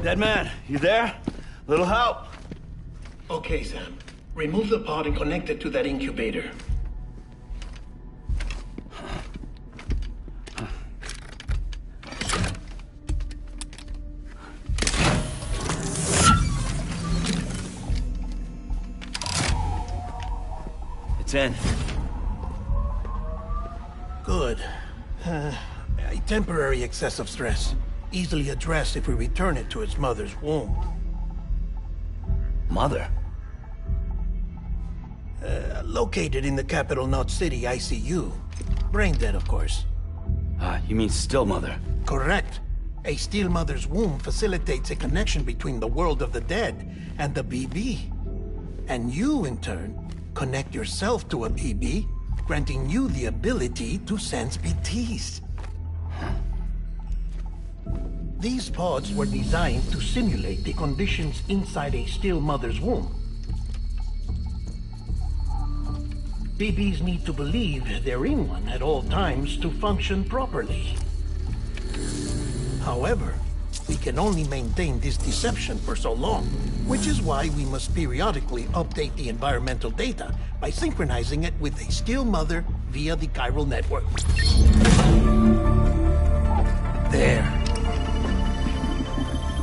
Dead man, you there? Little help? Okay, Sam. Remove the pod and connect it to that incubator. It's in. Good. A temporary excess of stress. Easily addressed if we return it to its mother's womb. Mother? Located in the capital Knot City ICU. Brain dead, of course. You mean still mother? Correct. A still mother's womb facilitates a connection between the world of the dead and the BB. And you, in turn, connect yourself to a BB, granting you the ability to sense BTs. These pods were designed to simulate the conditions inside a still mother's womb. BBs need to believe they're in one at all times to function properly. However, we can only maintain this deception for so long, which is why we must periodically update the environmental data by synchronizing it with a still mother via the chiral network. There.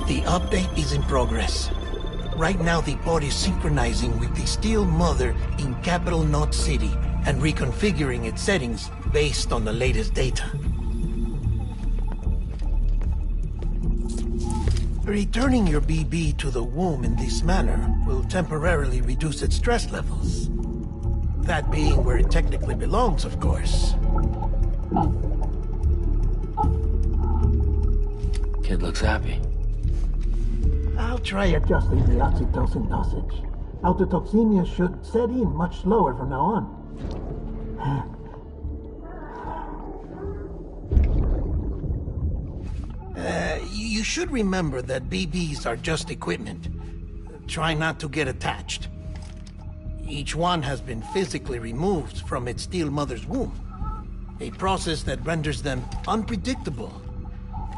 The update is in progress. Right now, the pod is synchronizing with the still mother in capital Knot City and reconfiguring its settings based on the latest data. Returning your BB to the womb in this manner will temporarily reduce its stress levels. That being where it technically belongs, of course. Kid looks happy. I'll try adjusting the oxytocin dosage. Autotoxemia should set in much slower from now on. You should remember that BBs are just equipment. Try not to get attached. Each one has been physically removed from its still mother's womb. A process that renders them unpredictable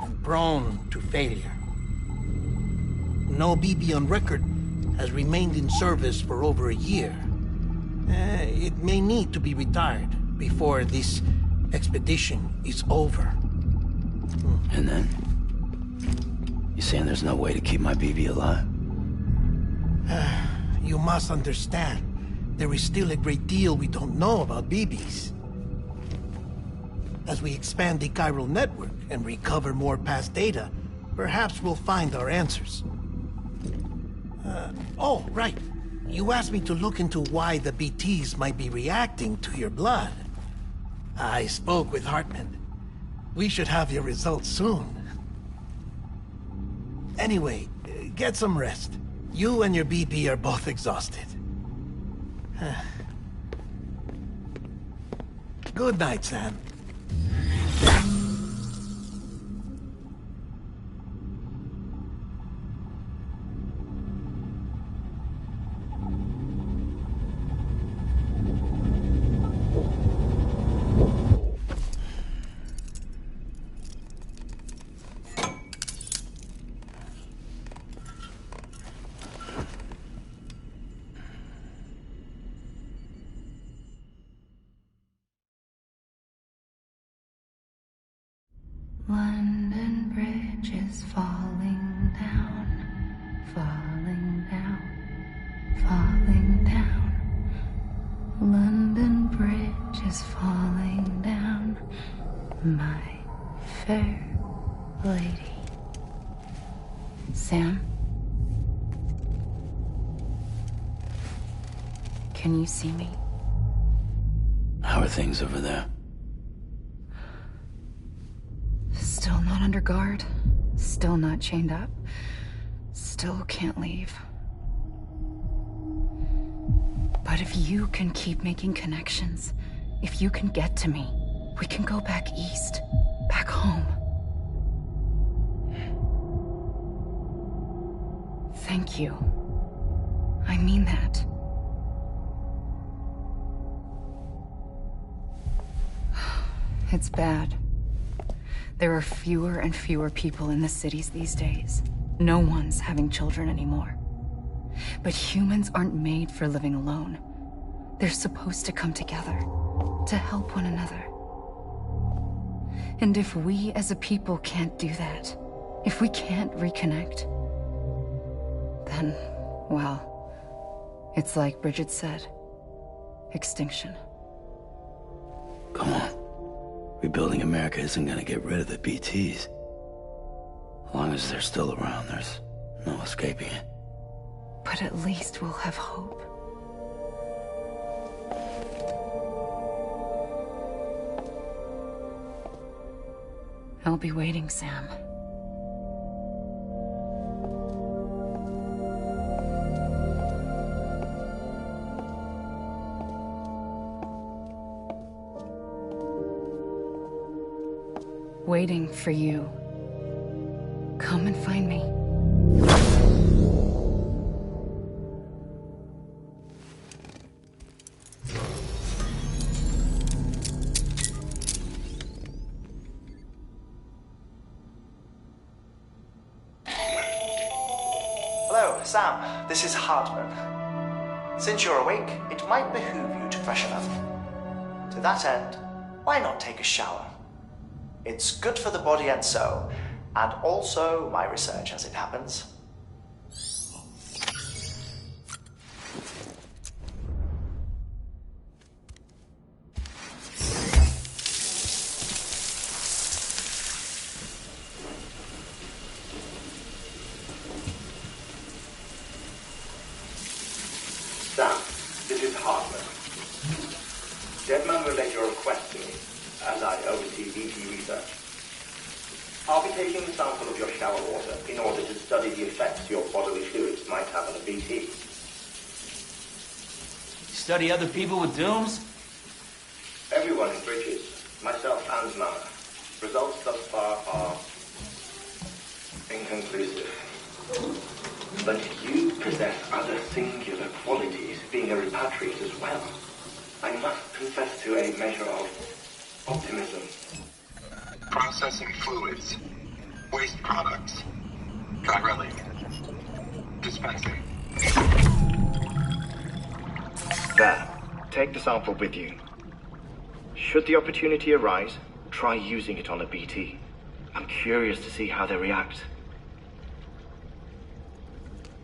and prone to failure. No BB on record has remained in service for over a year. It may need to be retired before this expedition is over. And then? You saying there's no way to keep my BB alive? You must understand, there is still a great deal we don't know about BBs. As we expand the chiral network and recover more past data, perhaps we'll find our answers. Oh, right. You asked me to look into why the BTs might be reacting to your blood. I spoke with Hartman. We should have your results soon. Anyway, get some rest. You and your BB are both exhausted. Good night, Sam. London Bridge is falling down, falling down, falling down. London Bridge is falling down, my fair lady. Sam? Can you see me? How are things over there? Still not under guard, still not chained up, still can't leave. But if you can keep making connections, if you can get to me, we can go back east, back home. Thank you. I mean that. It's bad. There are fewer and fewer people in the cities these days. No one's having children anymore. But humans aren't made for living alone. They're supposed to come together, to help one another. And if we as a people can't do that, if we can't reconnect, then, well, it's like Bridget said, extinction. Come on. Rebuilding America isn't gonna get rid of the BTs. As long as they're still around, there's no escaping it. But at least we'll have hope. I'll be waiting, Sam. Waiting for you. Come and find me. Hello, Sam. This is Hartman. Since you're awake, it might behoove you to freshen up. To that end, why not take a shower? It's good for the body and soul, and also my research as it happens. Sam, this is Hartman. Deadman relayed your request to me, as I oversee VT research. I'll be taking a sample of your shower water in order to study the effects your bodily fluids might have on a BT. Study other people with dooms? Everyone in Bridges, myself and Mama. Results thus far are inconclusive. But you possess other singular qualities, being a repatriate as well. I must confess to a measure of optimism. Processing fluids, waste products, dry relic, dispensing. There, take the sample with you. Should the opportunity arise, try using it on a BT. I'm curious to see how they react.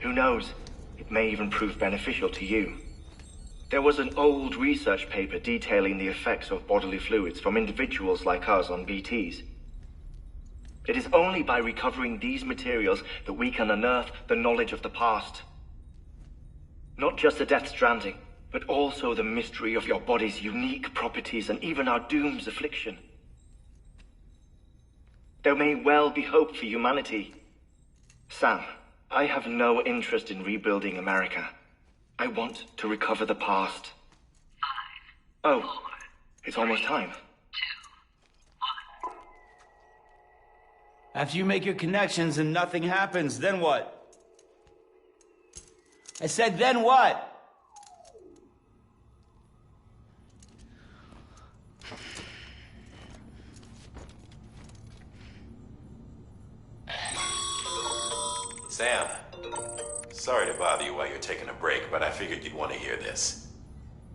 Who knows, it may even prove beneficial to you. There was an old research paper detailing the effects of bodily fluids from individuals like us on BTs. It is only by recovering these materials that we can unearth the knowledge of the past. Not just the death stranding, but also the mystery of your body's unique properties and even our doom's affliction. There may well be hope for humanity. Sam, I have no interest in rebuilding America. I want to recover the past. 5, 4, it's almost time. 2, 1. After you make your connections and nothing happens, then what? I said, then what? Sam, sorry to bother you while you're taking a break, but I figured you'd want to hear this.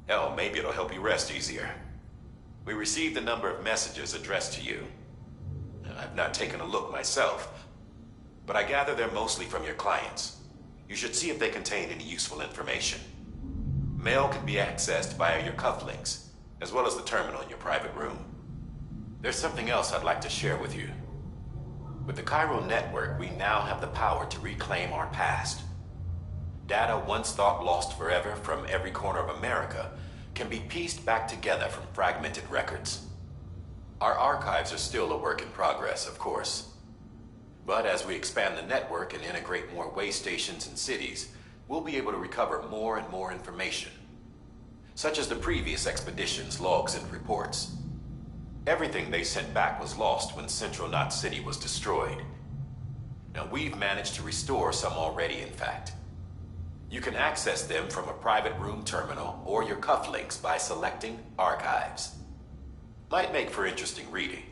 Hell, maybe it'll help you rest easier. We received a number of messages addressed to you. I've not taken a look myself, but I gather they're mostly from your clients. You should see if they contain any useful information. Mail can be accessed via your cufflinks, as well as the terminal in your private room. There's something else I'd like to share with you. With the Chiral network, we now have the power to reclaim our past. Data once thought lost forever from every corner of America can be pieced back together from fragmented records. Our archives are still a work in progress, of course. But as we expand the network and integrate more way stations and cities, we'll be able to recover more and more information, such as the previous expedition's logs and reports. Everything they sent back was lost when Central Knot City was destroyed. Now, we've managed to restore some already, in fact. You can access them from a private room terminal or your cufflinks by selecting Archives. Might make for interesting reading.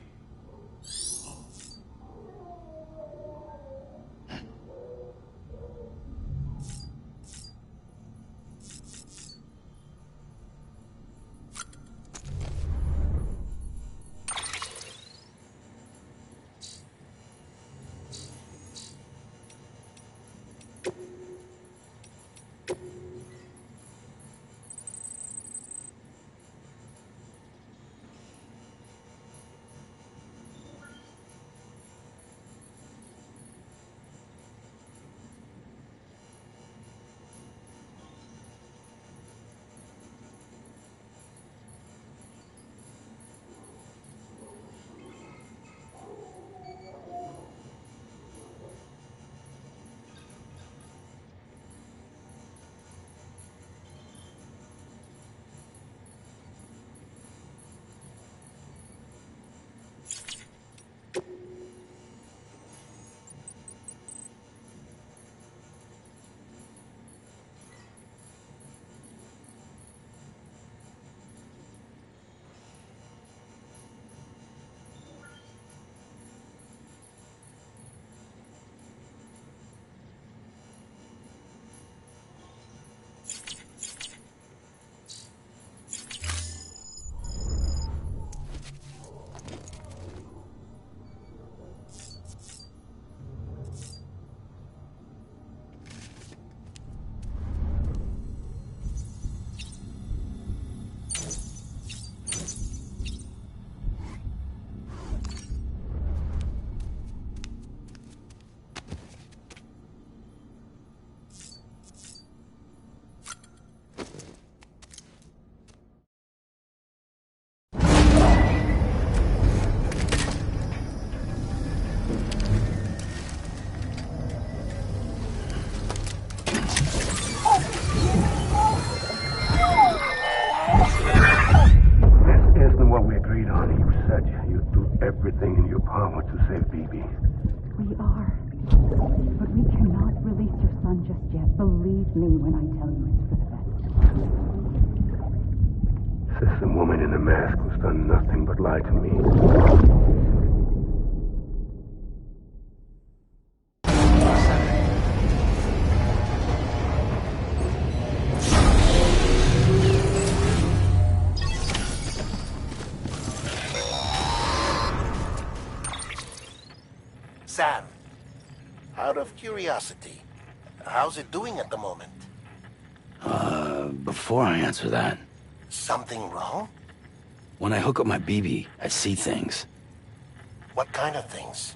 everything in your power to save BB. We are. But we cannot release your son just yet. Believe me when I tell you it's for the best. System woman in the mask who's done nothing but lie to me. Sam, out of curiosity, how's it doing at the moment? Before I answer that, Something wrong? when I hook up my BB, I see things. What kind of things?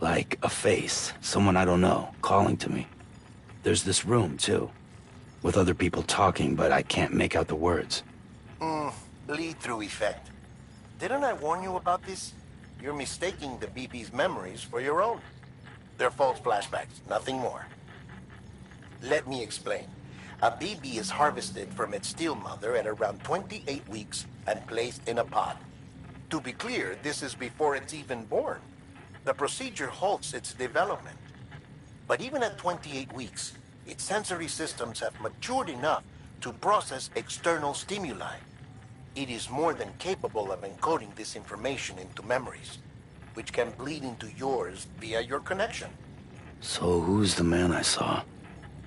Like a face, someone I don't know, calling to me. There's this room, too, with other people talking, but I can't make out the words. Bleed-through effect. Didn't I warn you about this? You're mistaking the BB's memories for your own. They're false flashbacks, nothing more. Let me explain. A BB is harvested from its steel mother at around 28 weeks and placed in a pod. To be clear, this is before it's even born. The procedure halts its development. But even at 28 weeks, its sensory systems have matured enough to process external stimuli. It is more than capable of encoding this information into memories, which can bleed into yours via your connection. So who's the man I saw?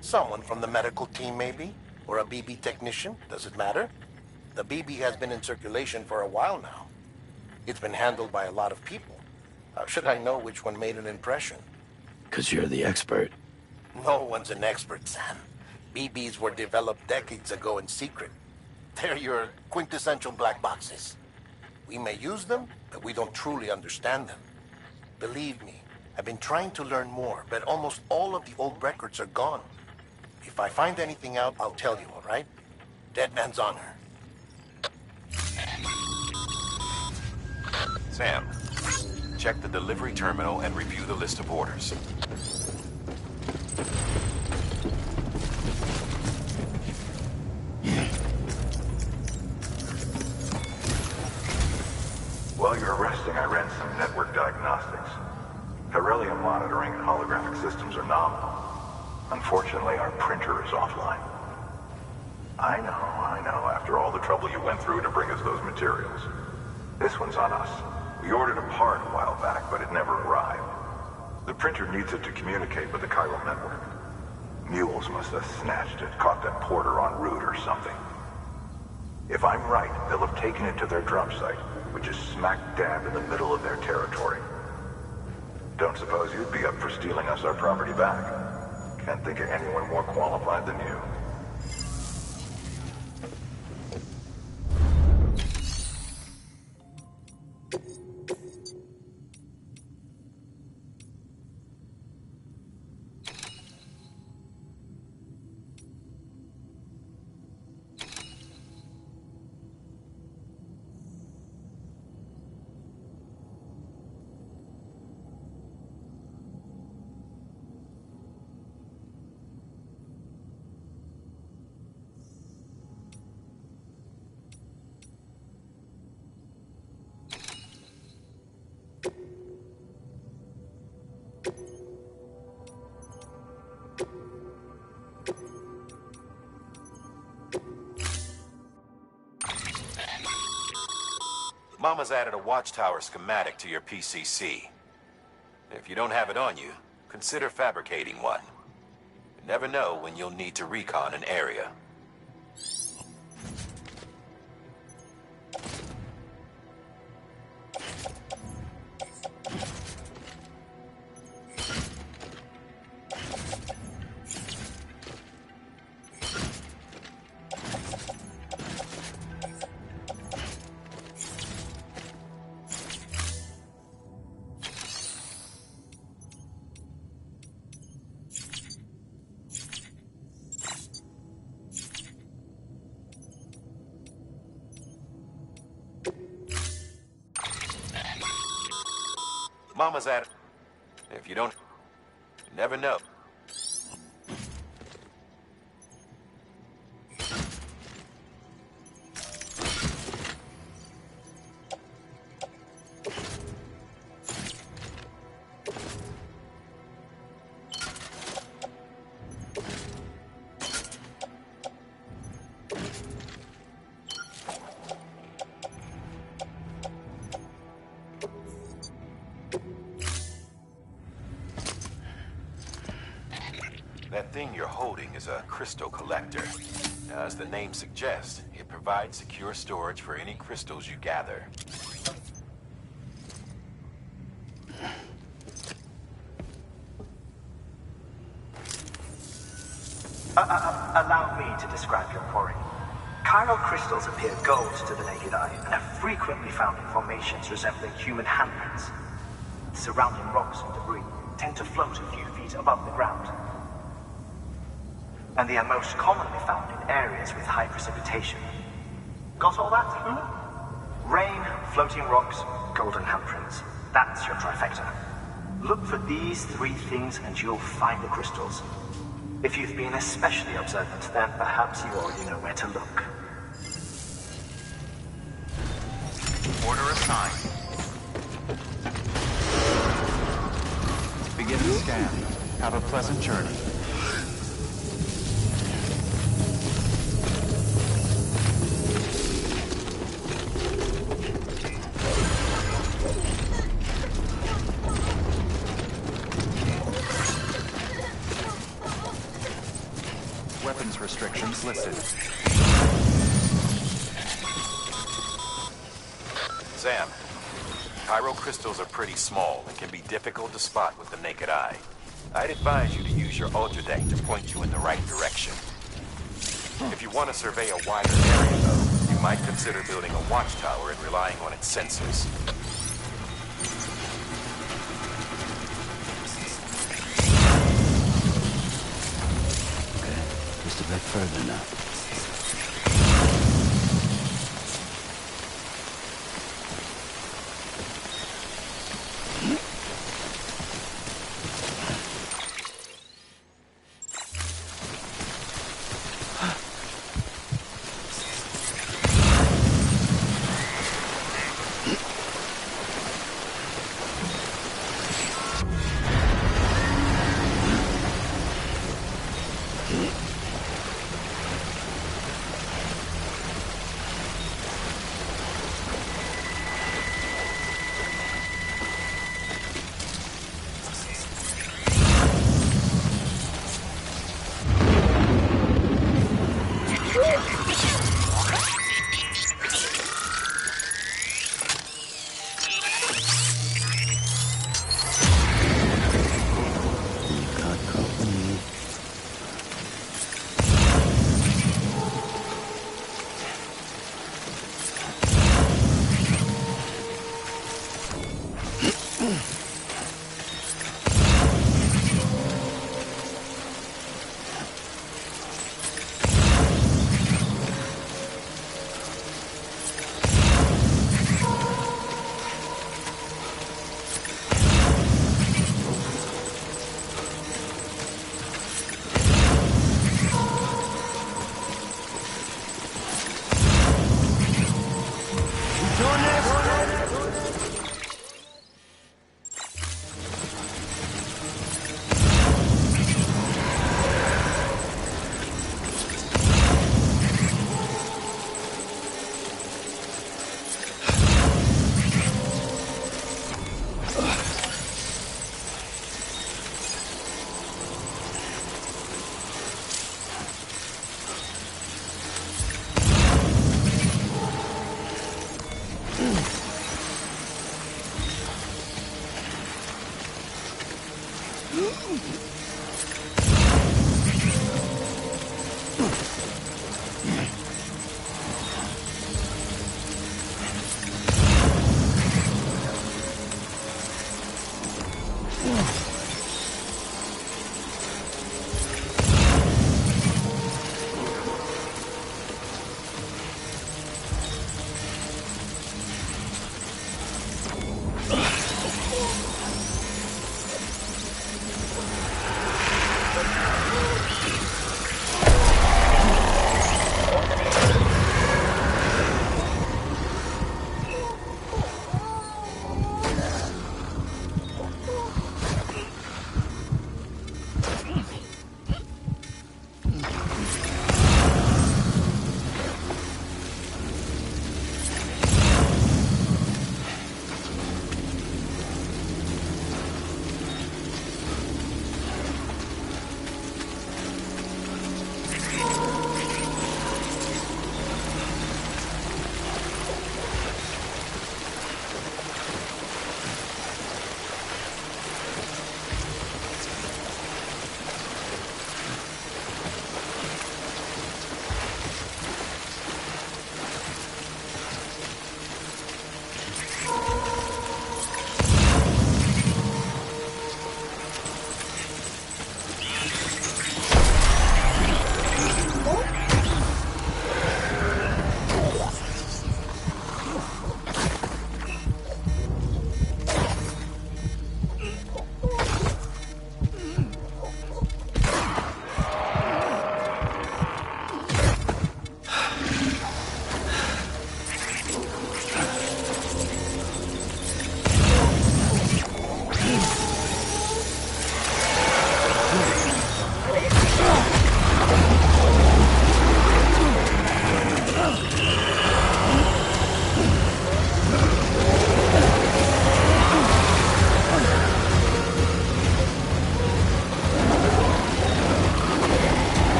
Someone from the medical team, maybe? Or a BB technician? Does it matter? The BB has been in circulation for a while now. It's been handled by a lot of people. How should I know which one made an impression? 'Cause you're the expert. No one's an expert, Sam. BBs were developed decades ago in secret. They're your quintessential black boxes. We may use them, but we don't truly understand them. Believe me, I've been trying to learn more, but almost all of the old records are gone. If I find anything out, I'll tell you, all right? Dead man's honor. Sam, check the delivery terminal and review the list of orders. While you're resting, I ran some network diagnostics. Beryllium monitoring and holographic systems are nominal. Unfortunately, our printer is offline. I know. After all the trouble you went through to bring us those materials. This one's on us. We ordered a part a while back, but it never arrived. The printer needs it to communicate with the chiral network. Mules must have snatched it, caught that porter en route or something. If I'm right, they'll have taken it to their drop site, which is smack dab in the middle of their territory. Don't suppose you'd be up for stealing us our property back? Can't think of anyone more qualified than you. Mama's added a watchtower schematic to your PCC. If you don't have it on you, consider fabricating one. You never know when you'll need to recon an area. Mama's at it. If you don't, you never know. That thing you're holding is a crystal collector. Now, as the name suggests, it provides secure storage for any crystals you gather. Allow me to describe your quarry. Chiral crystals appear gold to the naked eye and are frequently found in formations resembling human handprints. Surrounding rocks and debris tend to float a few feet above the ground. And they are most commonly found in areas with high precipitation. Got all that? Rain, floating rocks, golden handprints. That's your trifecta. Look for these three things and you'll find the crystals. If you've been especially observant, then perhaps you already know where to look. Order assigned. Begin the scan. Have a pleasant journey. Weapons restrictions listed. Sam, chiral crystals are pretty small and can be difficult to spot with the naked eye. I'd advise you to use your ultradeck to point you in the right direction. If you want to survey a wider area, though, you might consider building a watchtower and relying on its sensors. Just a bit further now.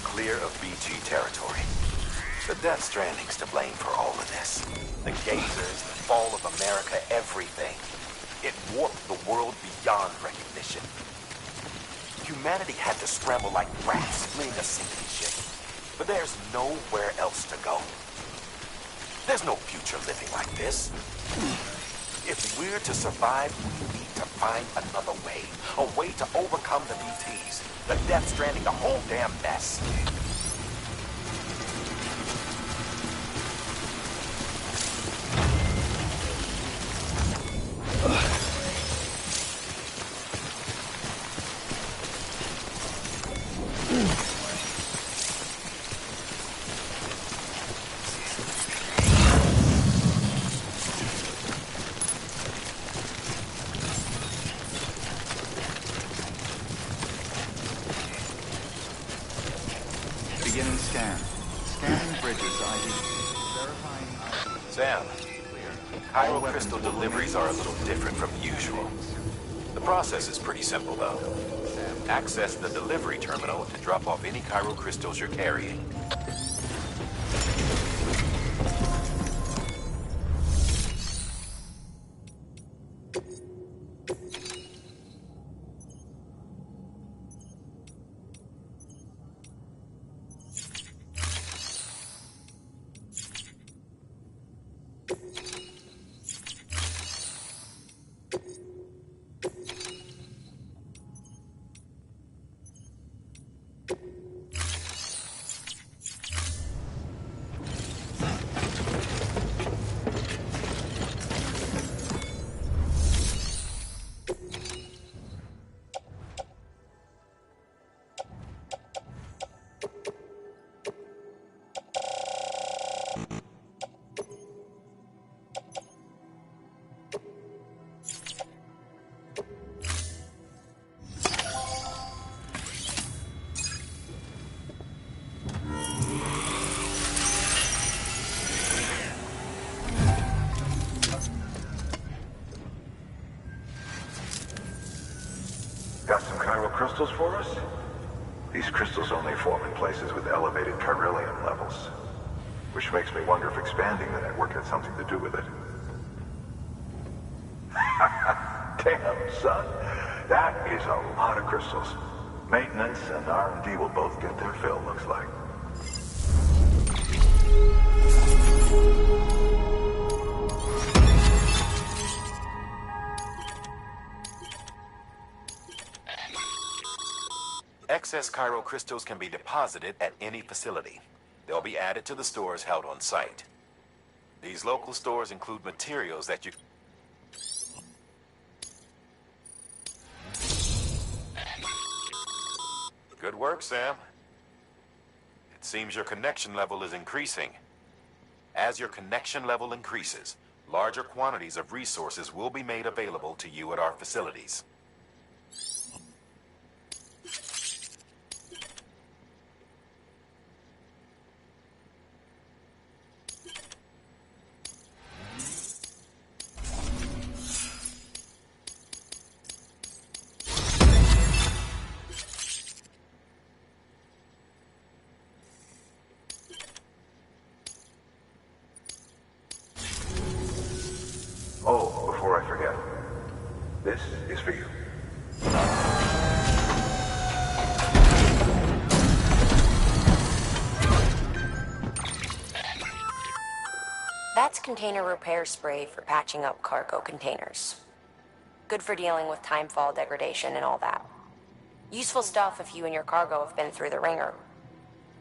clear of BG territory. The Death Stranding's to blame for all of this. The gazers, the fall of America, everything. It warped the world beyond recognition. Humanity had to scramble like rats fleeing a sinking ship. But there's nowhere else to go. There's no future living like this. If we're to survive, we need to find another way. A way to overcome the BTs, the Death Stranding, the whole damn mess. Beginning scan. Scanning bridges ID. Verifying ID. Sam, Cairo crystal deliveries are a little different from usual. The process is pretty simple, though. Access the delivery terminal to drop off any Cairo crystals you're carrying. Got some Cairo crystals for us? These crystals only form in places with elevated chiralium levels, which makes me wonder if expanding the network had something to do with it. Damn, son. That is a lot of crystals. Maintenance and R&D will both get their fill, looks like. Excess Cairo crystals can be deposited at any facility. They'll be added to the stores held on site. These local stores include materials that you... Good work, Sam. It seems your connection level is increasing. As your connection level increases, larger quantities of resources will be made available to you at our facilities. Oh, before I forget, this is for you. That's container repair spray for patching up cargo containers. Good for dealing with timefall degradation and all that. Useful stuff if you and your cargo have been through the ringer.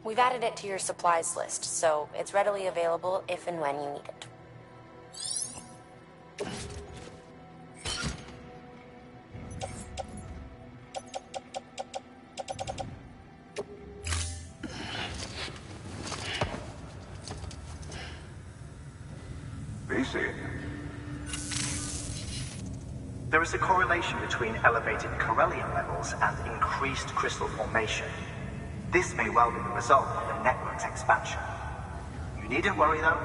We've added it to your supplies list, so it's readily available if and when you need it. There is a correlation between elevated chiralium levels and increased crystal formation. This may well be the result of the network's expansion. You needn't worry though.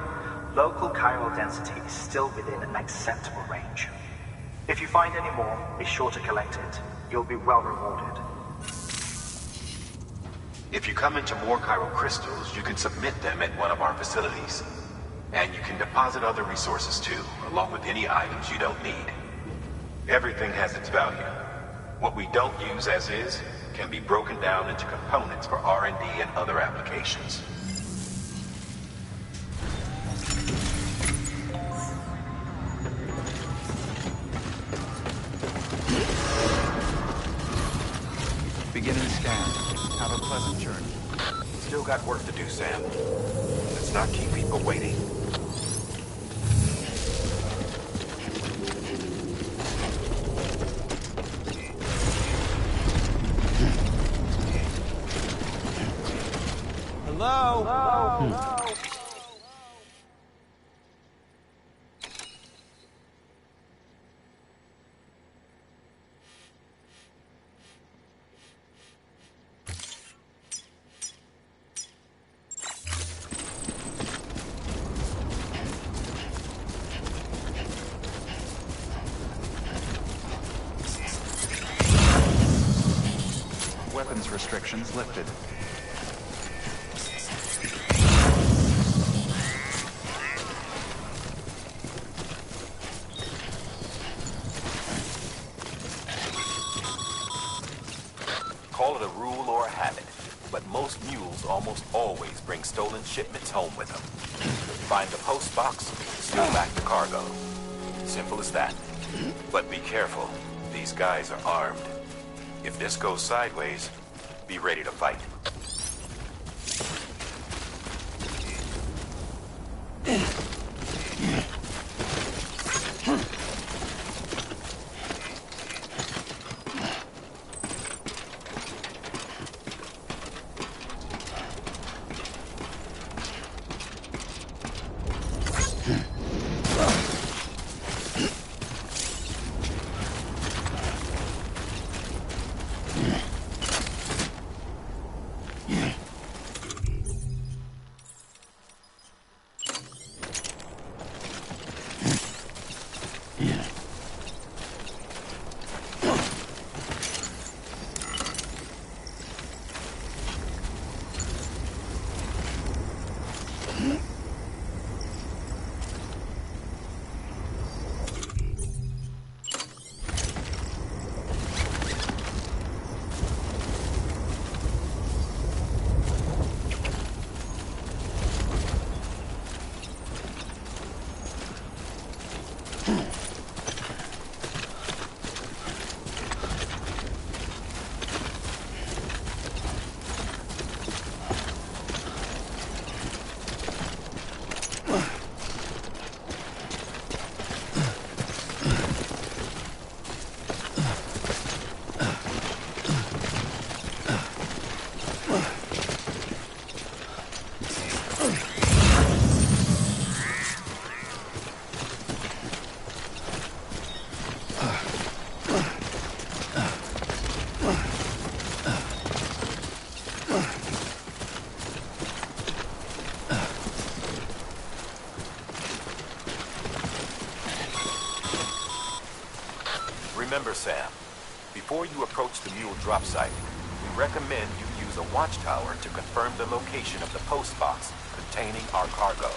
Local chiral density is still within an acceptable range. If you find any more, be sure to collect it. You'll be well rewarded. If you come into more chiral crystals, you can submit them at one of our facilities. And you can deposit other resources too, along with any items you don't need. Everything has its value. What we don't use as is can be broken down into components for R&D and other applications. Beginning scan. Have a pleasant journey. Still got work to do, Sam. Let's not keep people waiting. Hello? Hello? Weapons restrictions lifted. Call it a rule or a habit, but most mules almost always bring stolen shipments home with them. Find the post box, steal back the cargo. Simple as that. But be careful. These guys are armed. If this goes sideways, be ready to fight. Remember, Sam, before you approach the mule drop site, we recommend you use a watchtower to confirm the location of the post box containing our cargo.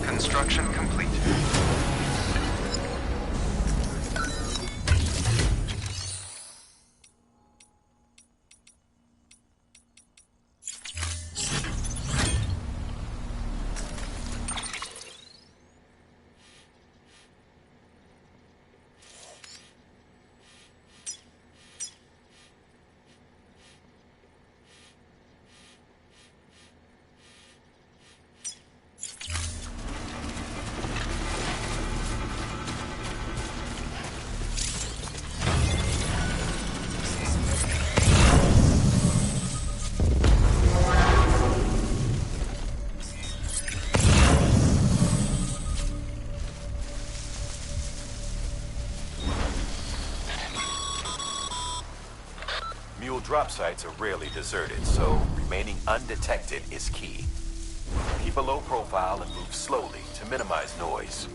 Construction complete. drop sites are rarely deserted, so remaining undetected is key. Keep a low profile and move slowly to minimize noise.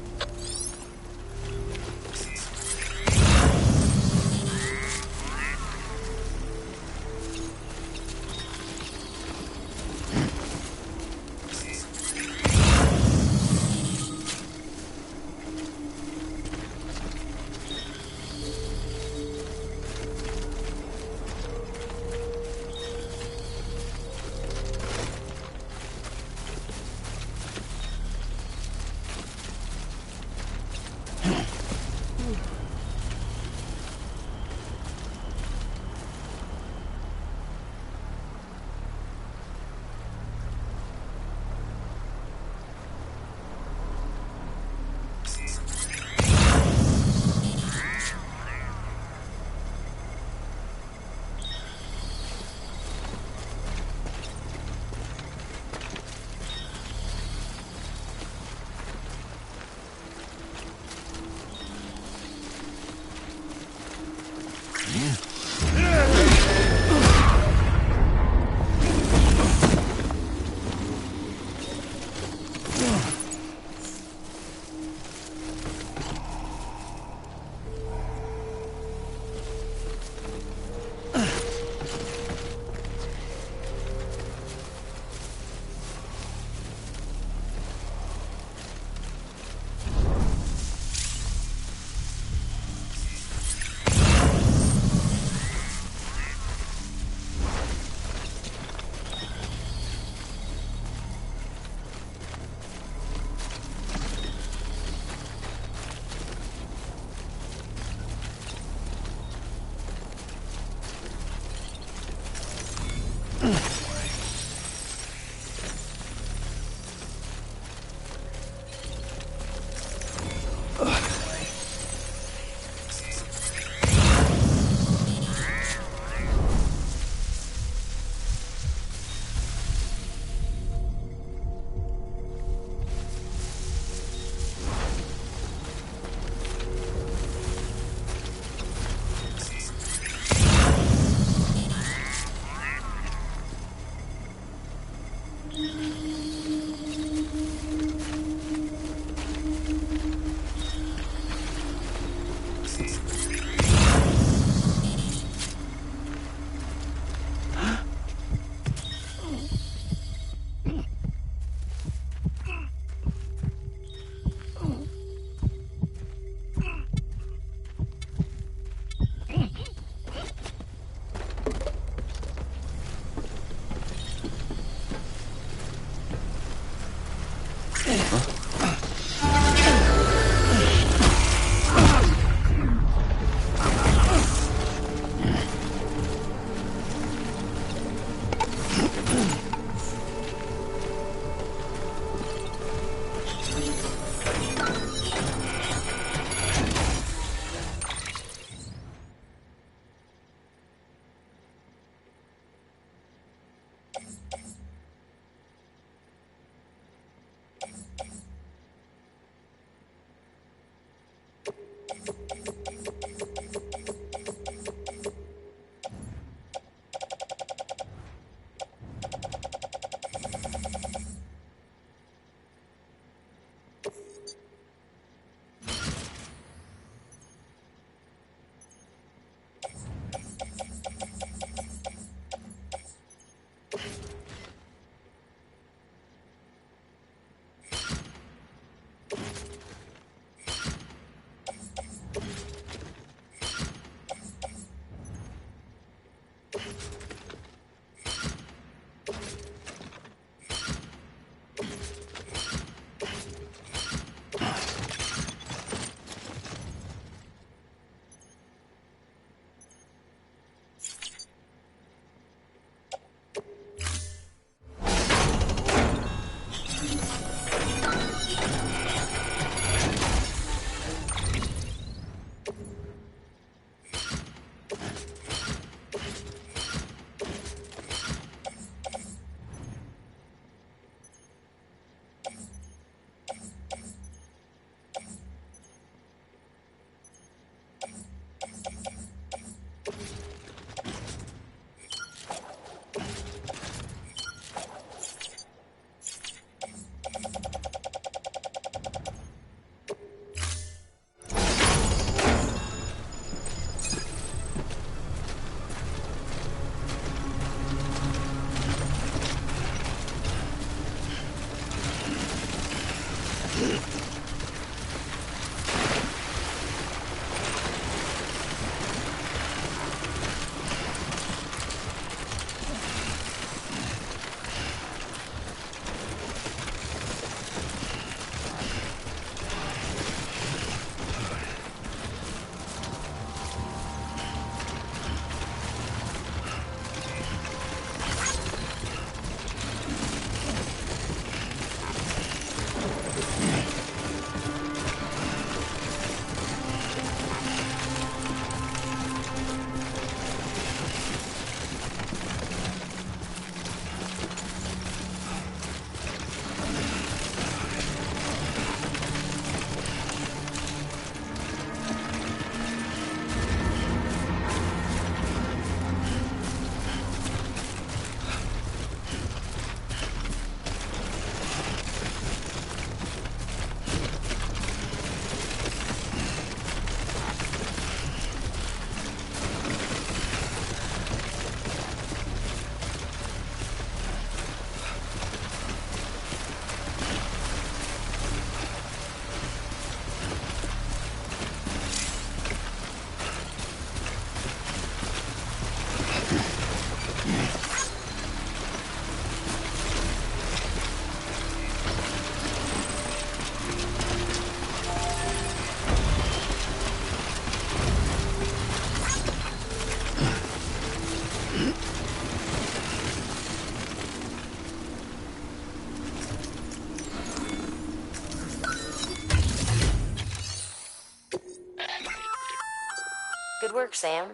Good work, Sam.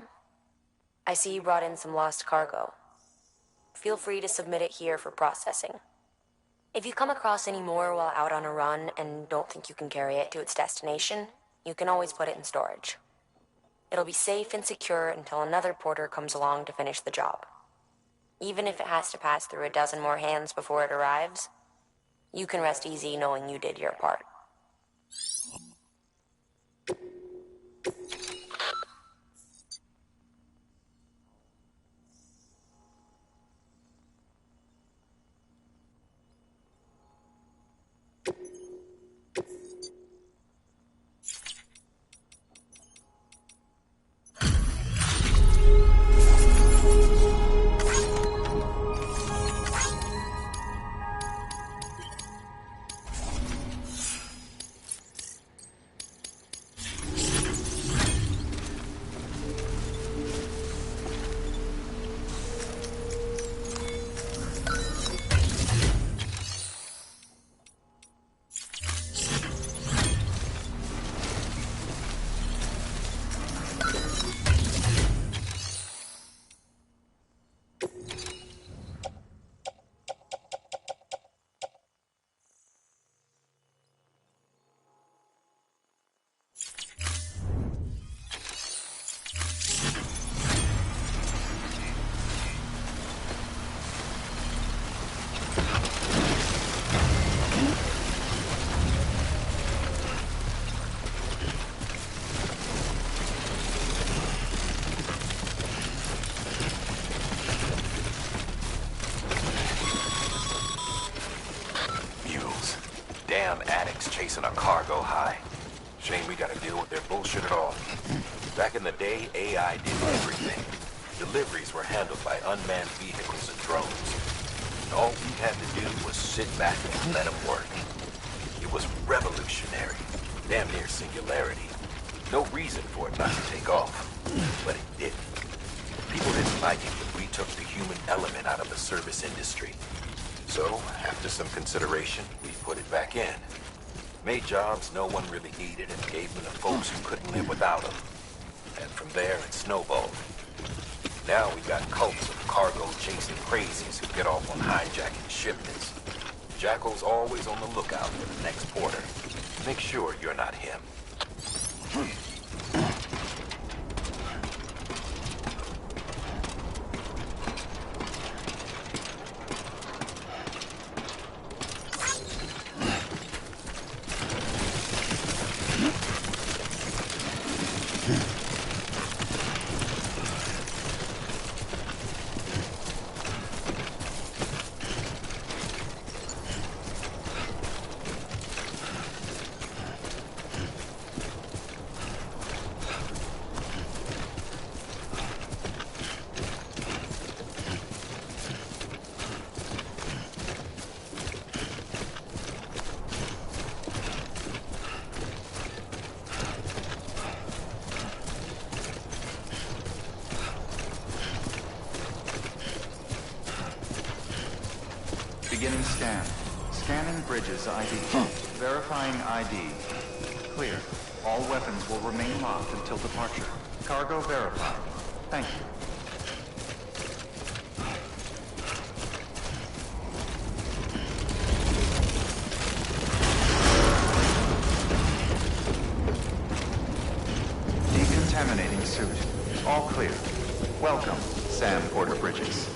I see you brought in some lost cargo. Feel free to submit it here for processing. If you come across any more while out on a run and don't think you can carry it to its destination, you can always put it in storage. It'll be safe and secure until another porter comes along to finish the job. Even if it has to pass through a dozen more hands before it arrives, you can rest easy knowing you did your part. Chasing a cargo high. Shame we gotta deal with their bullshit at all. Back in the day, AI did everything. Deliveries were handled by unmanned vehicles and drones. All we had to do was sit back and let them work. It was revolutionary. Damn near singularity. No reason for it not to take off. But it didn't. People didn't like it when we took the human element out of the service industry. So, after some consideration, we put it back in. Made jobs no one really needed and gave them to folks who couldn't live without them. And from there, it snowballed. Now we got cults of cargo-chasing crazies who get off on hijacking shipments. Jackal's always on the lookout for the next porter. Make sure you're not him. Beginning scan. Scanning bridges ID. Verifying ID. Clear. All weapons will remain locked until departure. Cargo verified. Thank you. Decontaminating suit. All clear. Welcome, Sam Porter Bridges.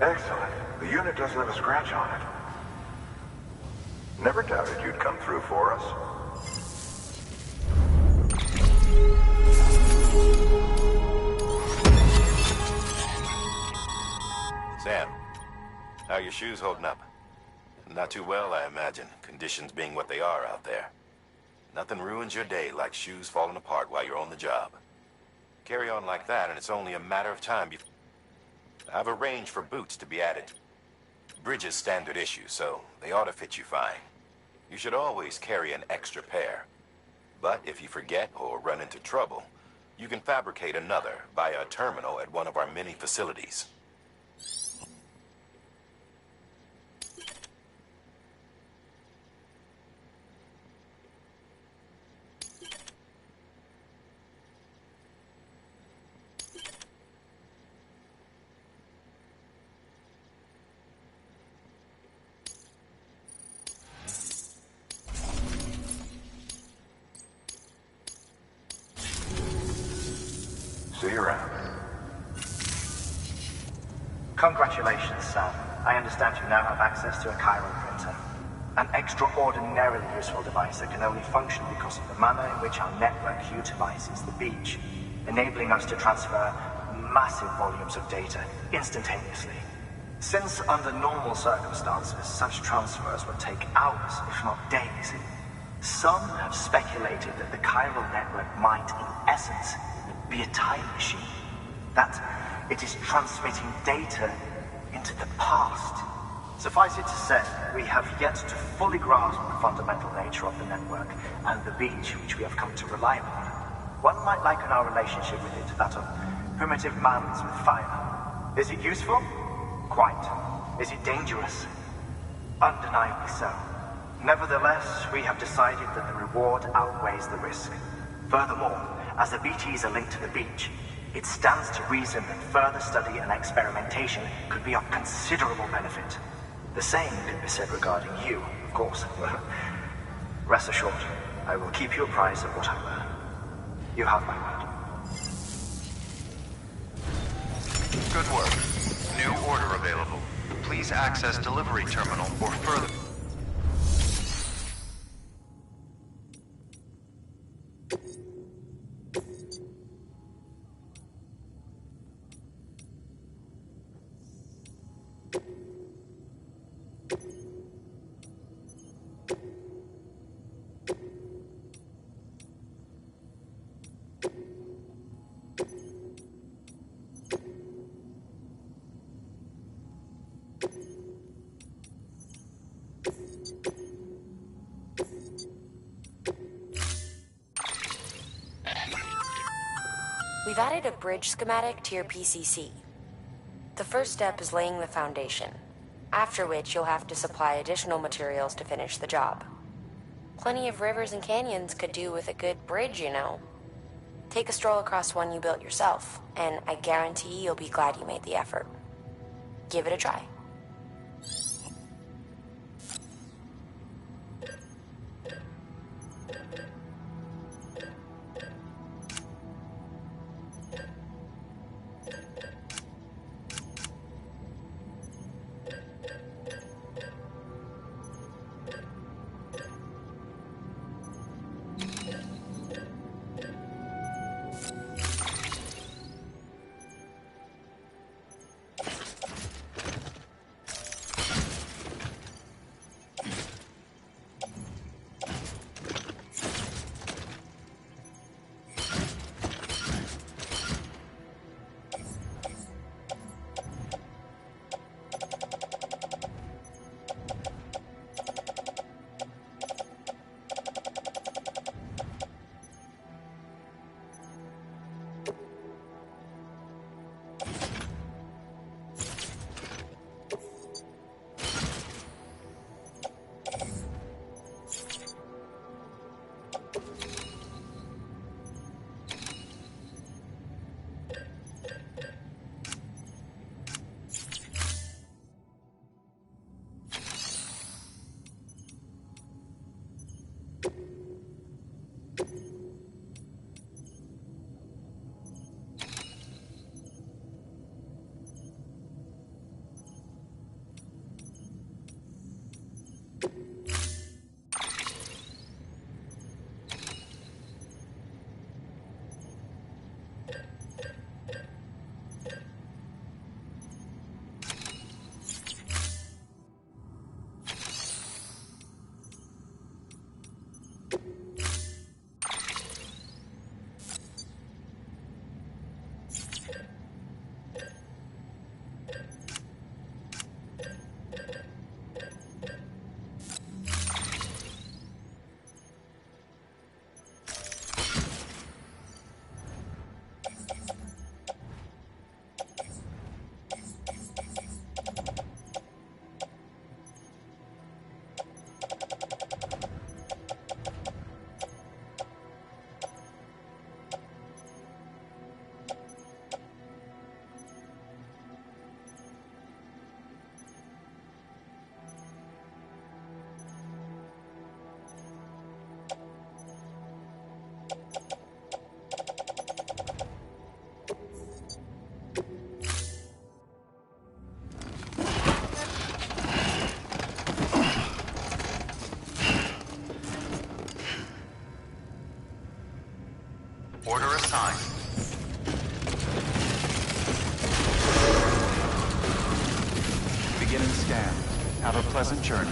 Excellent. The unit doesn't have a scratch on it. Never doubted you'd come through for us. your shoes holding up? Not too well, I imagine, conditions being what they are out there. Nothing ruins your day like shoes falling apart while you're on the job. Carry on like that, and it's only a matter of time before... I've arranged for boots to be added. Bridges standard issue, so they ought to fit you fine. You should always carry an extra pair. But if you forget or run into trouble, you can fabricate another via a terminal at one of our many facilities. See you around. Congratulations, Sam. I understand you now have access to a chiral printer. An extraordinarily useful device that can only function because of the manner in which our network utilizes the beach, enabling us to transfer massive volumes of data instantaneously. Since under normal circumstances, such transfers would take hours, if not days, some have speculated that the chiral network might, in essence, be a time machine. That it is transmitting data into the past. Suffice it to say, we have yet to fully grasp the fundamental nature of the network and the beach which we have come to rely upon. One might liken our relationship with it to that of primitive mans with fire. Is it useful? Quite. Is it dangerous? Undeniably so. Nevertheless, we have decided that the reward outweighs the risk. Furthermore, as the BTs are linked to the beach, it stands to reason that further study and experimentation could be of considerable benefit. The same could be said regarding you, of course. Rest assured, I will keep you apprised of what I learn. You have my word. Good work. New order available. Please access delivery terminal for further... We've added a bridge schematic to your PCC. The first step is laying the foundation, after which you'll have to supply additional materials to finish the job. Plenty of rivers and canyons could do with a good bridge, you know. Take a stroll across one you built yourself, and I guarantee you'll be glad you made the effort. Give it a try. Order assigned. Begin and scan. Have a pleasant journey.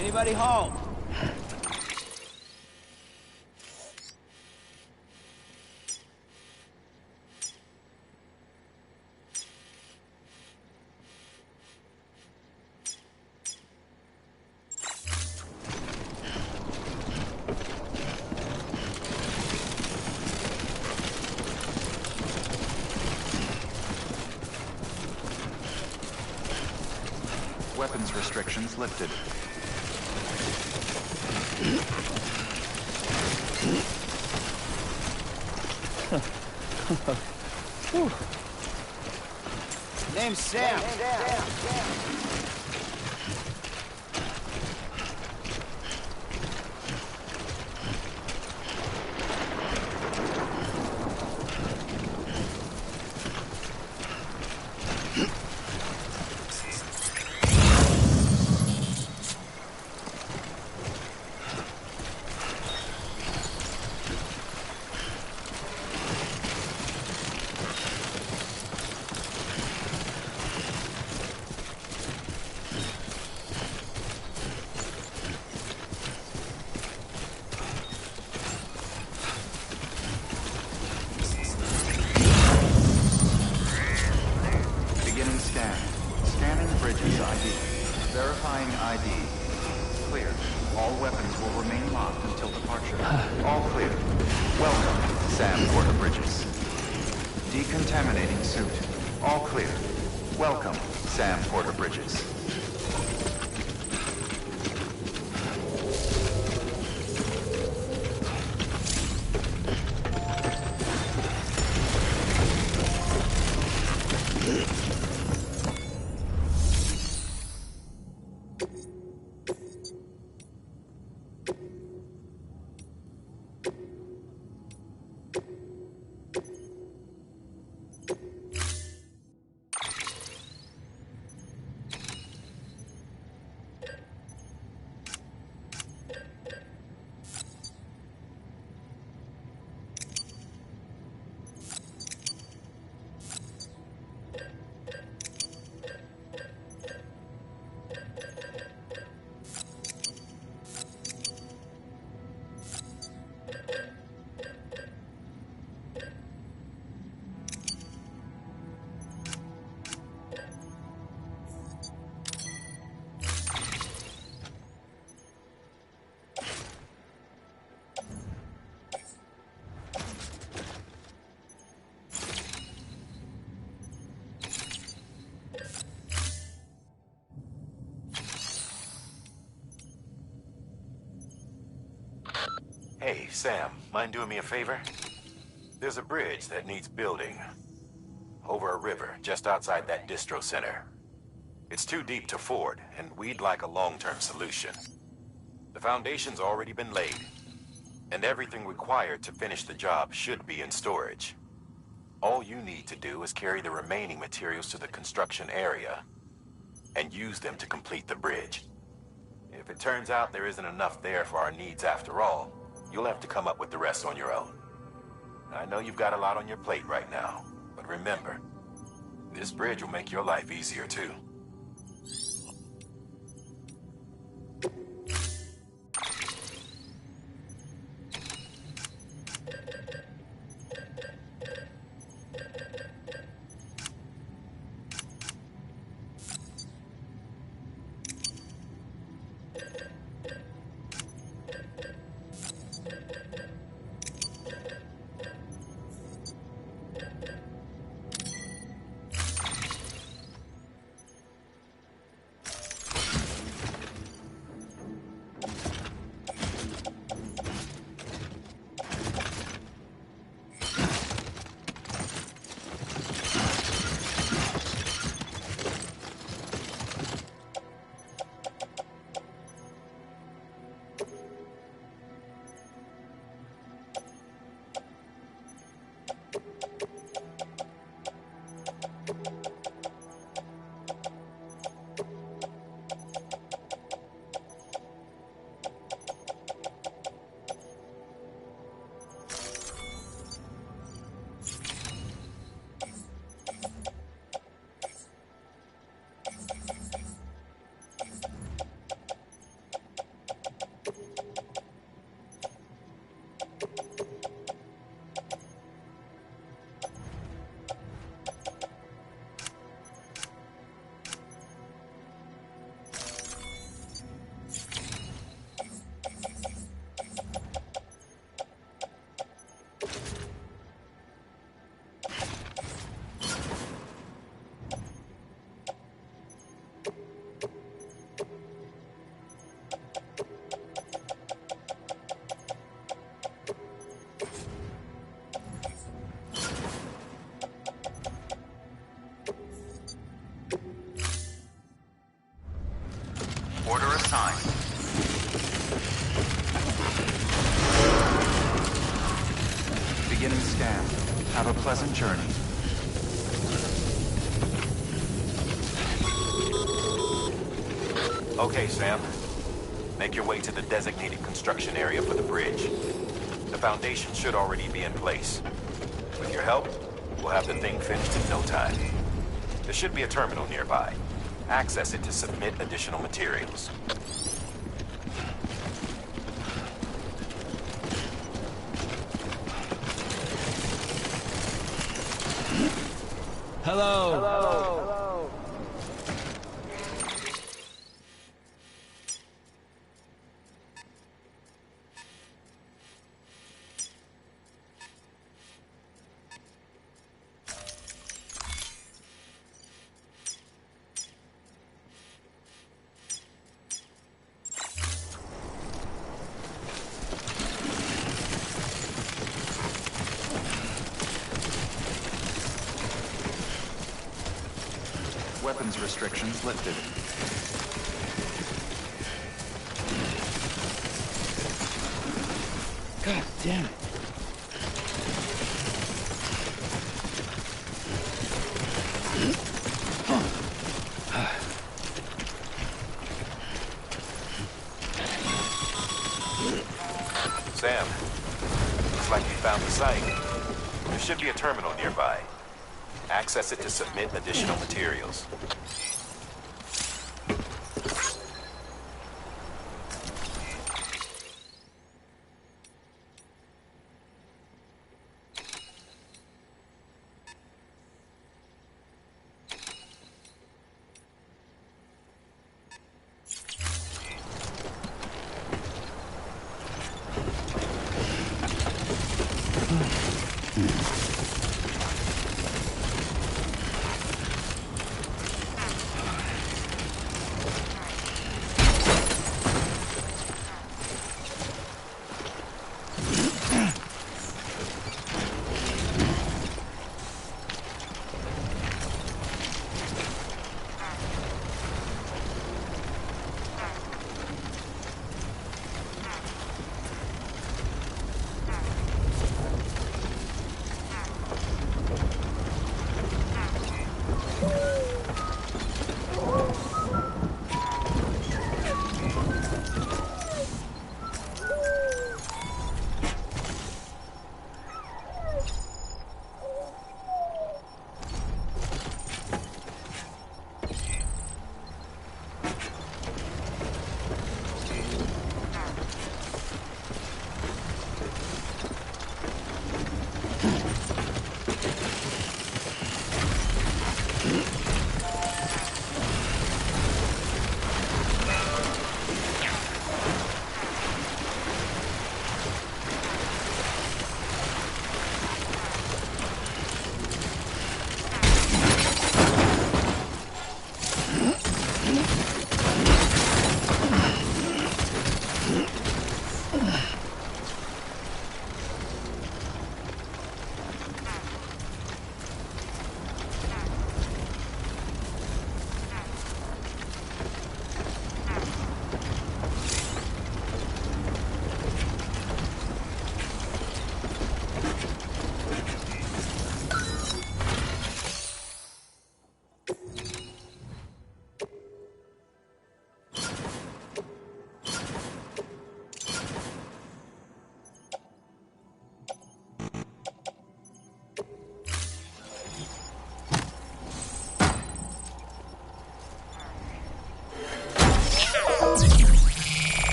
Anybody home? Weapons restrictions lifted. Name's Sam. Verifying ID. Clear. All weapons will remain locked until departure. All clear. Welcome, Sam Porter-Bridges. Decontaminating suit. All clear. Welcome, Sam Porter-Bridges. Hey, Sam, mind doing me a favor? There's a bridge that needs building. Over a river, just outside that distro center. It's too deep to ford, and we'd like a long-term solution. The foundation's already been laid, and everything required to finish the job should be in storage. All you need to do is carry the remaining materials to the construction area, and use them to complete the bridge. If it turns out there isn't enough there for our needs after all, you'll have to come up with the rest on your own. I know you've got a lot on your plate right now, but remember, this bridge will make your life easier too. pleasant journey. Okay, Sam. Make your way to the designated construction area for the bridge. The foundation should already be in place. With your help, we'll have the thing finished in no time. There should be a terminal nearby. Access it to submit additional materials. Hello. Hello. Weapons restrictions lifted. God damn it. Sam, looks like you found the site. There should be a terminal nearby. Access it to submit additional materials.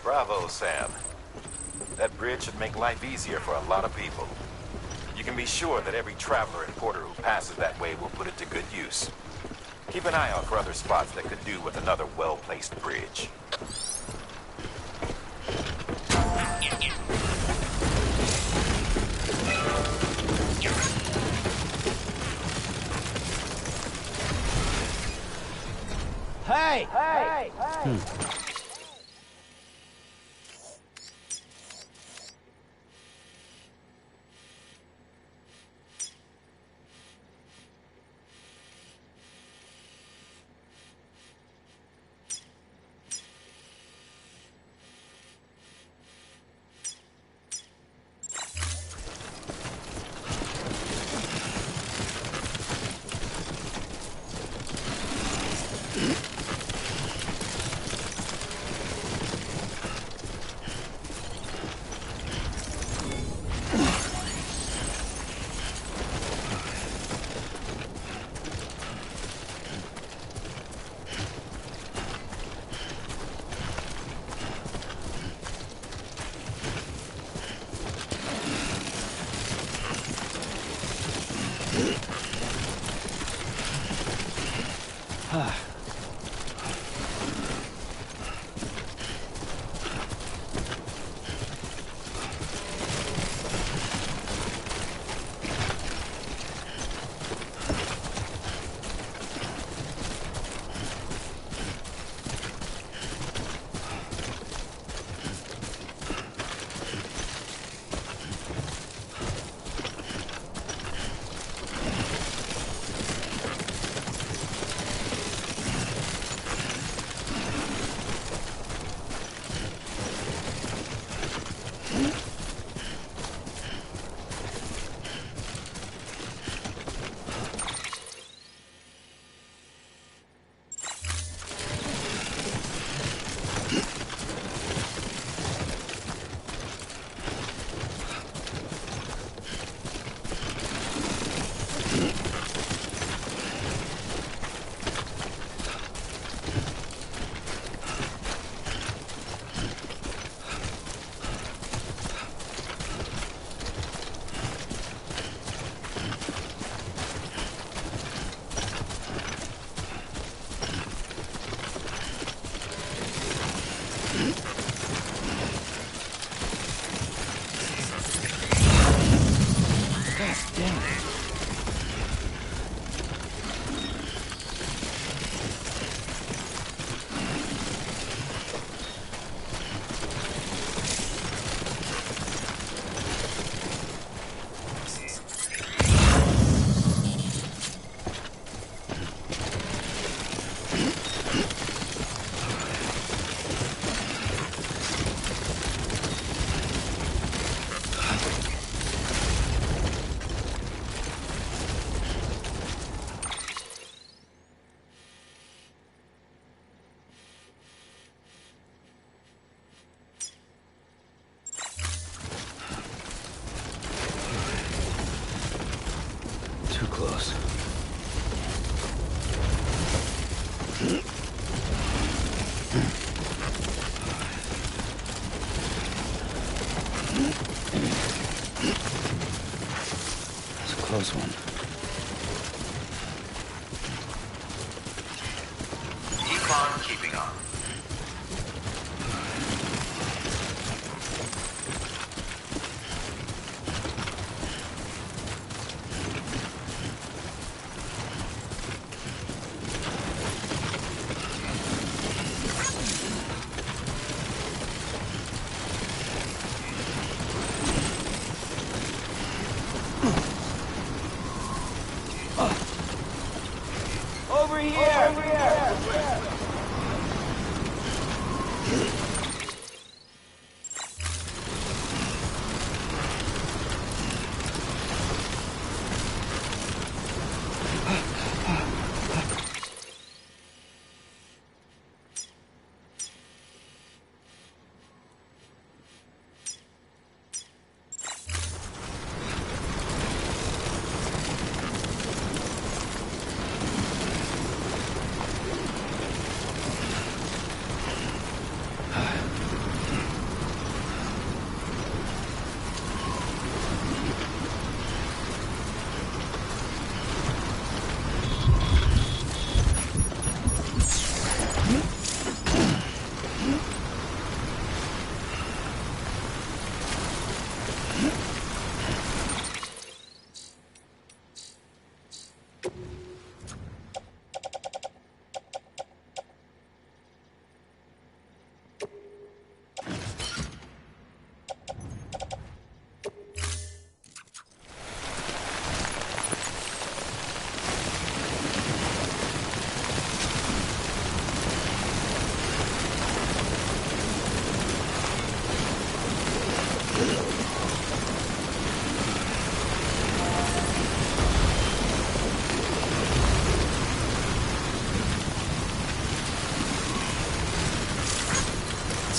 Bravo, Sam. That bridge should make life easier for a lot of people. You can be sure that every traveler and porter who passes that way will put it to good use. Keep an eye out for other spots that could do with another well-placed bridge. Hey! Hey! Close one. Keep on keeping on. Over here!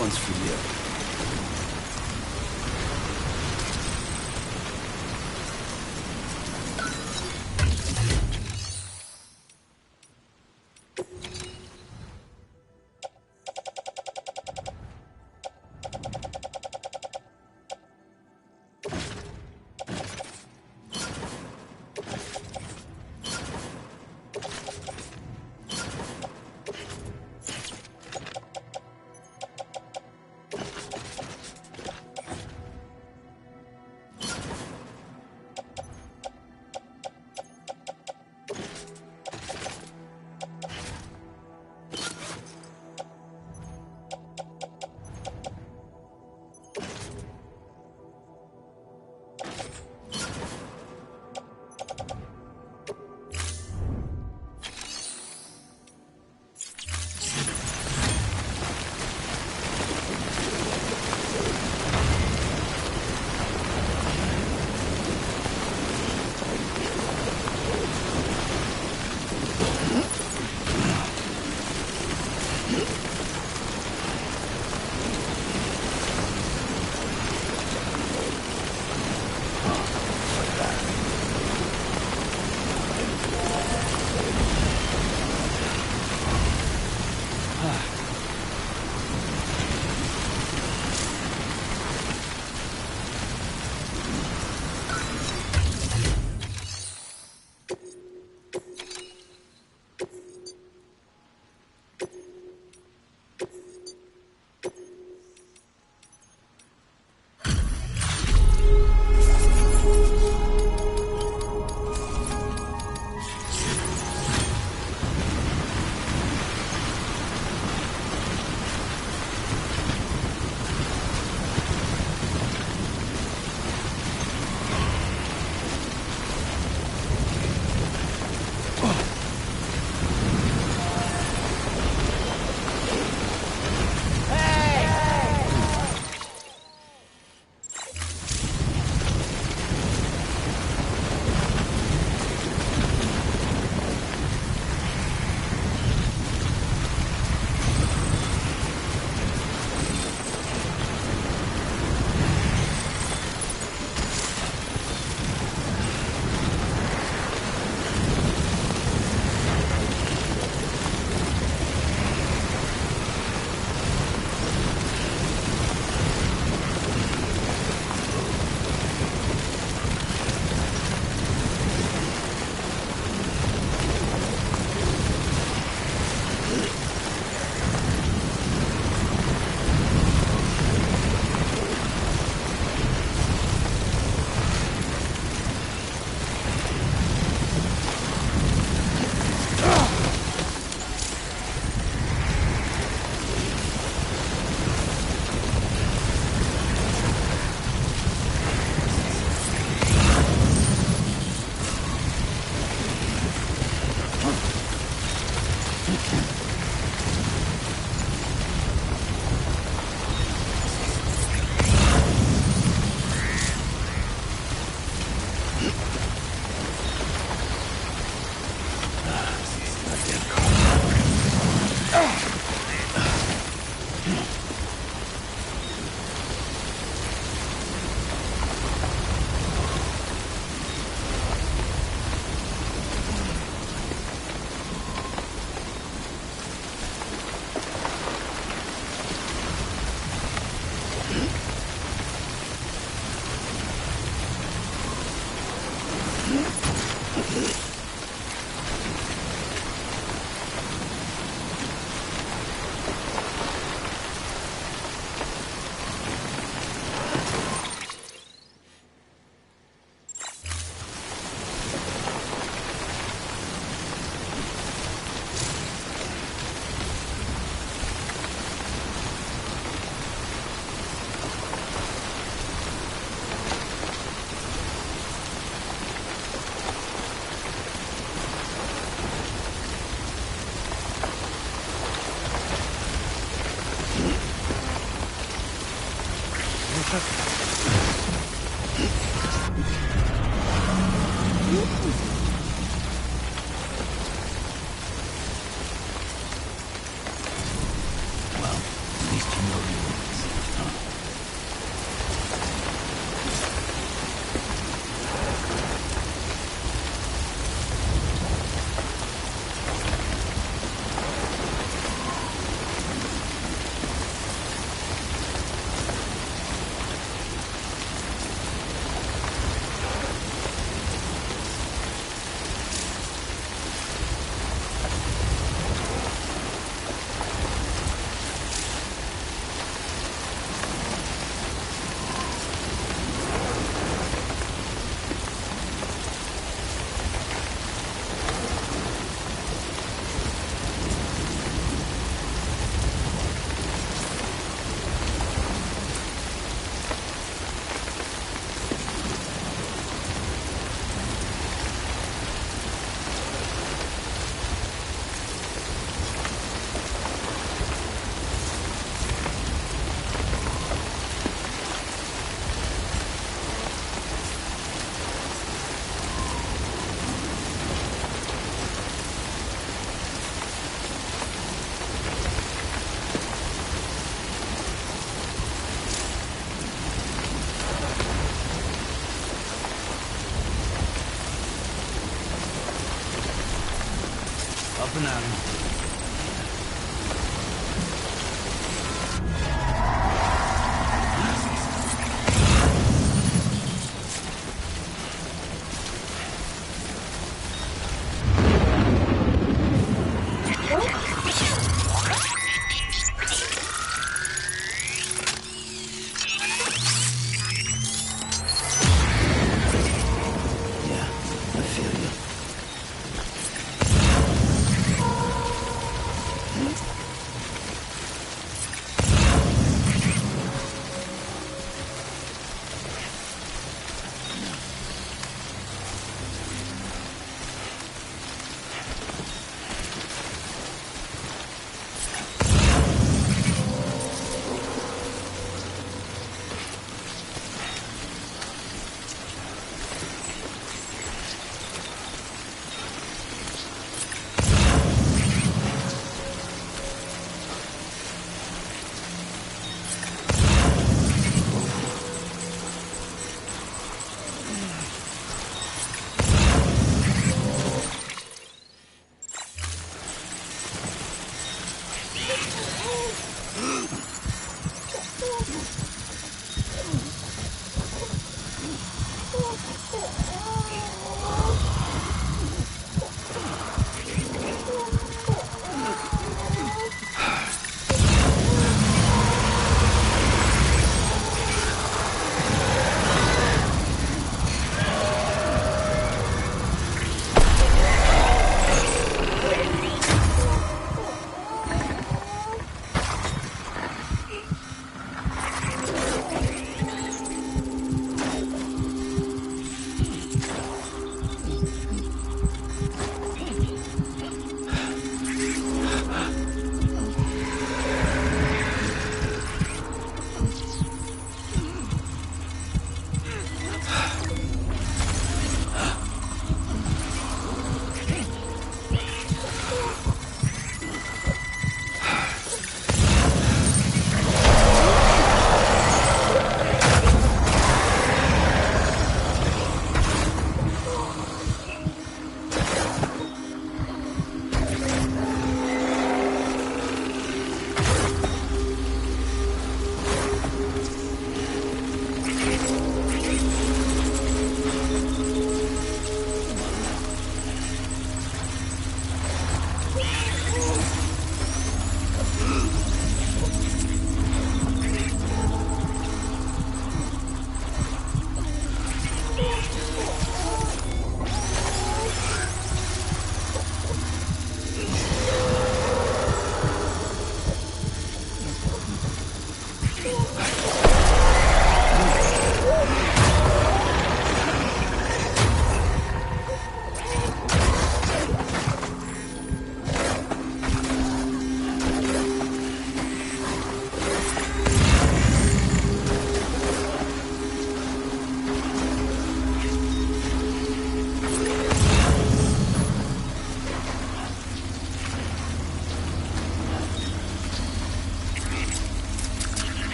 one's for you. Well, at least you know you nave.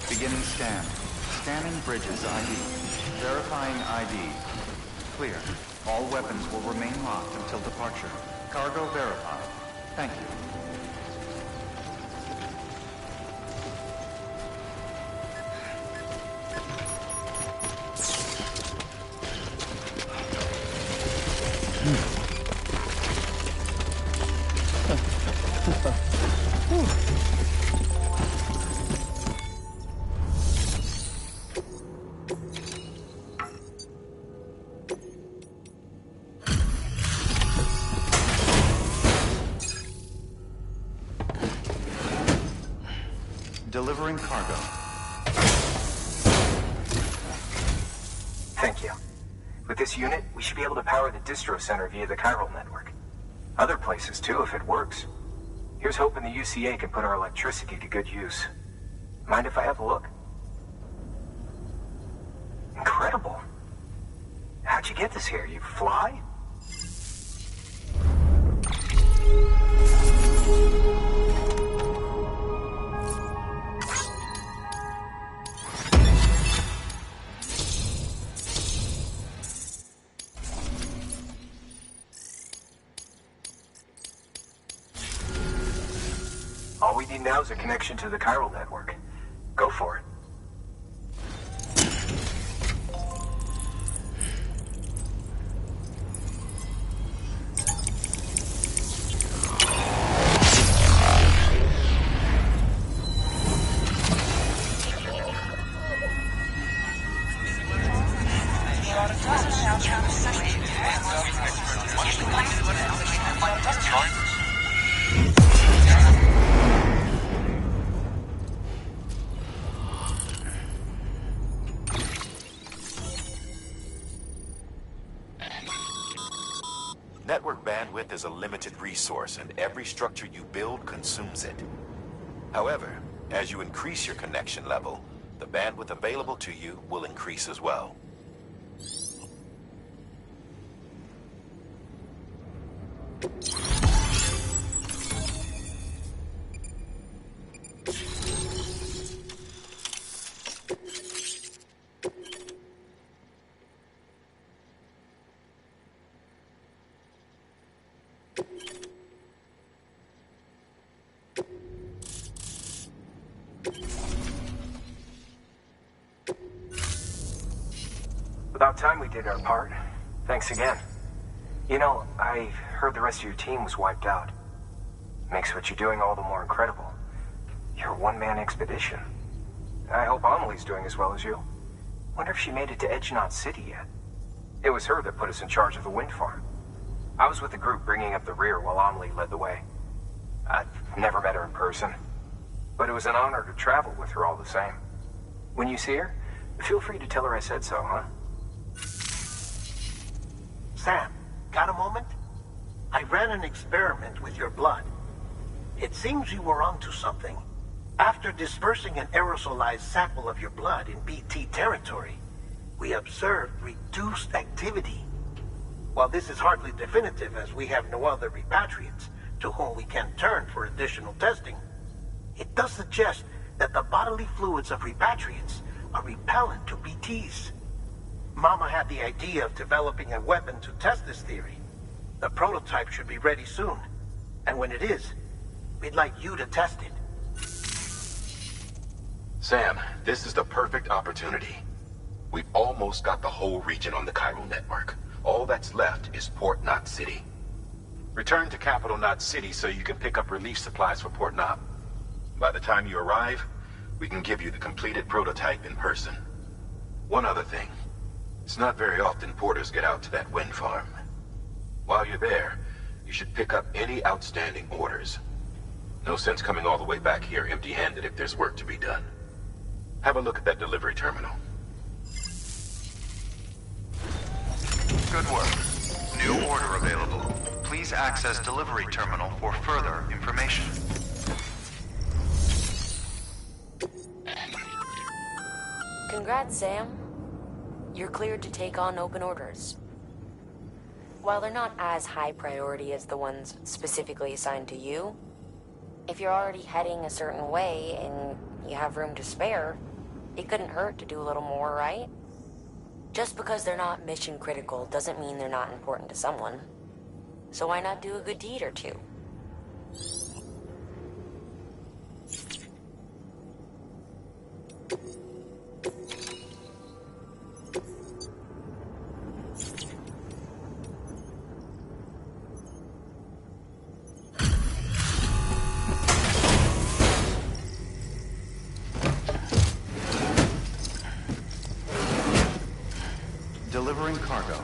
Beginning scan. Scanning bridges ID. Verifying ID. Clear. All weapons will remain locked until departure. Cargo verified. Thank you. Delivering cargo. Thank you. With this unit, we should be able to power the distro center via the chiral network. Other places too, if it works. Here's hoping the UCA can put our electricity to good use. Mind if I have a look? How'd you get this here? You fly? All we need now is a connection to the chiral network. Go for it. Network bandwidth is a limited resource, and every structure you build consumes it. However, as you increase your connection level, the bandwidth available to you will increase as well. About time we did our part. Thanks again. You know, I heard the rest of your team was wiped out. Makes what you're doing all the more incredible. You're a one-man expedition. I hope Amelie's doing as well as you. Wonder if she made it to Edgenot City yet. It was her that put us in charge of the wind farm. I was with the group bringing up the rear while Amelie led the way. I've never met her in person, but it was an honor to travel with her all the same. When you see her, feel free to tell her I said so, huh? Sam, got a moment? I ran an experiment with your blood. It seems you were onto something. After dispersing an aerosolized sample of your blood in BT territory, we observed reduced activity. While this is hardly definitive, as we have no other repatriates to whom we can turn for additional testing, it does suggest that the bodily fluids of repatriates are repellent to BTs. Mama had the idea of developing a weapon to test this theory. The prototype should be ready soon, and when it is, we'd like you to test it. Sam, this is the perfect opportunity. We've almost got the whole region on the chiral network. All that's left is Port Knot City. Return to Capital Knot City so you can pick up relief supplies for Port Knot. By the time you arrive, we can give you the completed prototype in person. One other thing. It's not very often porters get out to that wind farm. While you're there, you should pick up any outstanding orders. No sense coming all the way back here empty-handed if there's work to be done. Have a look at that delivery terminal. Good work. New order available. Please access delivery terminal for further information. Congrats, Sam. You're cleared to take on open orders. While they're not as high priority as the ones specifically assigned to you, if you're already heading a certain way and you have room to spare, it couldn't hurt to do a little more, right? Just because they're not mission critical doesn't mean they're not important to someone. So why not do a good deed or two? Delivering cargo.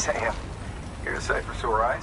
Sam, here to say for sore eyes?